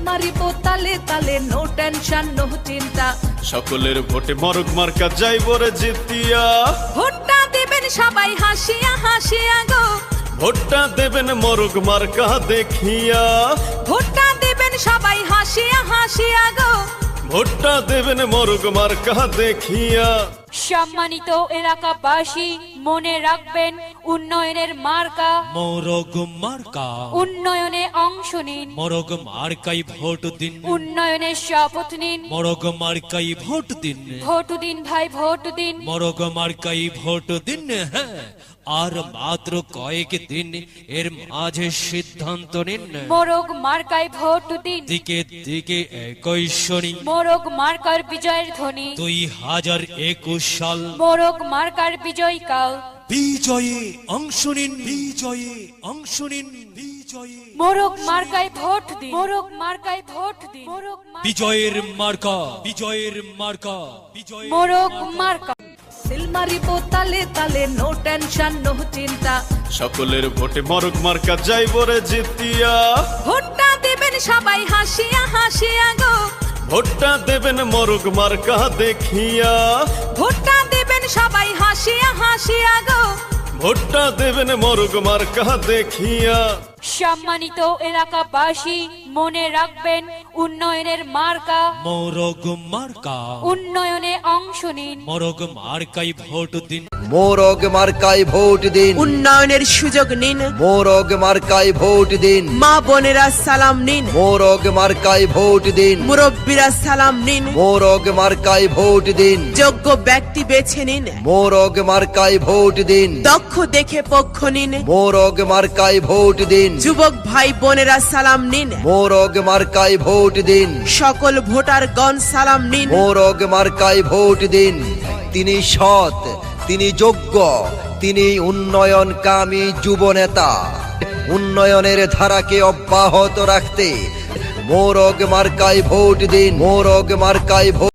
মারিব তালে তালে, no tension no চিন্তা। সকলের ভোটে মরগ মার্কা যাইব রে জিতিয়া। ভোটটা দেবেন সবাই হাসিয়া হাসিয়া গো, ভোটটা দেবেন মরগ মার্কা দেখিয়া। ভোটটা দেবেন সবাই হাসিয়া হাসিয়া গো। ভোটটা দেবেন মরগ মার্কা দেখিয়া। সম্মানিত এলাকাবাসী, মনে রাখবেন উন্নয়নের মার্কা মোরগ মার্কা। উন্নয়নে অংশ নিন, মোরগ মার্কাই ভোট দিন। উন্নয়নের শপথ নিন। মোরগ মার্কাই ভোট দিন। ভোট দিন ভাই, ভোট দিন। মোরগ মার্কাই ভোট দিন। হ্যাঁ, আর মাত্র কয়েক দিন, এর মাঝে সিদ্ধান্ত নিন। মোরগ মার্কায় ভোট দিন। দিকে দিকে একই শনি। মোরগ মার্কার বিজয়ের ধ্বনি। 2021 সাল মোরগ মার্কার বিজয় কাল। বিজয়ে অংশ নিন, বিজয়ে অংশ নিন, বিজয়ে। মোরগ মার্কায় ভোট দিন। মোরগ মার্কায় ভোট দিন। মোরগ বিজয়ের মার্কা, বিজয়ের মার্কা, বিজয়। মোরগ মার্কা। সিল মারিব তালে তালে, নো টেনশন নো চিন্তা। সকলের ভোটে মরগ মার্কা যাইব রে জিতিয়া। ভোটটা দেবেন সবাই হাসিয়া হাসিয়া গো, ভোটটা দেবেন মরগ মার্কা দেখিয়া। ভোটটা দেবেন সবাই হাসিয়া হাসিয়া গো। ভোটটা দেবেন মরগ মার্কা দেখিয়া। সম্মানিত এলাকাবাসী, মনে রাখবেন উন্নয়নের মার্কা মোরগ মার্কা। উন্নয়নে অংশ নিন। মোরগ মার্কাই ভোট দিন। মোরগ মার্কায় ভোট দিন। উন্নয়নের সুযোগ নিন। মোরগ মার্কায় ভোট দিন। মা বোনেরা সালাম নিন। মোরগ মার্কায় ভোট দিন। মুরব্বীরা সালাম নিন। মোরগ মার্কায় ভোট দিন। যোগ্য ব্যক্তি বেছে নিন। মোরগ মার্কায় ভোট দিন। দক্ষ দেখে পক্ষ নিন। মোরগ মার্কায় ভোট দিন। যুবক ভাই বোনেরা সালাম নিন। মোরগ মার্কায় ভোট দিন। সকল ভোটারগণ সালাম নিন। মোরগ মার্কায় ভোট দিন। তিনি সৎ, তিনি যোগ্য, তিনি উন্নয়নকামী যুব নেতা। উন্নয়নের ধারাকে অব্যাহত রাখতে মোরগ মার্কায় ভোট দিন। মোরগ মার্কায় ভোট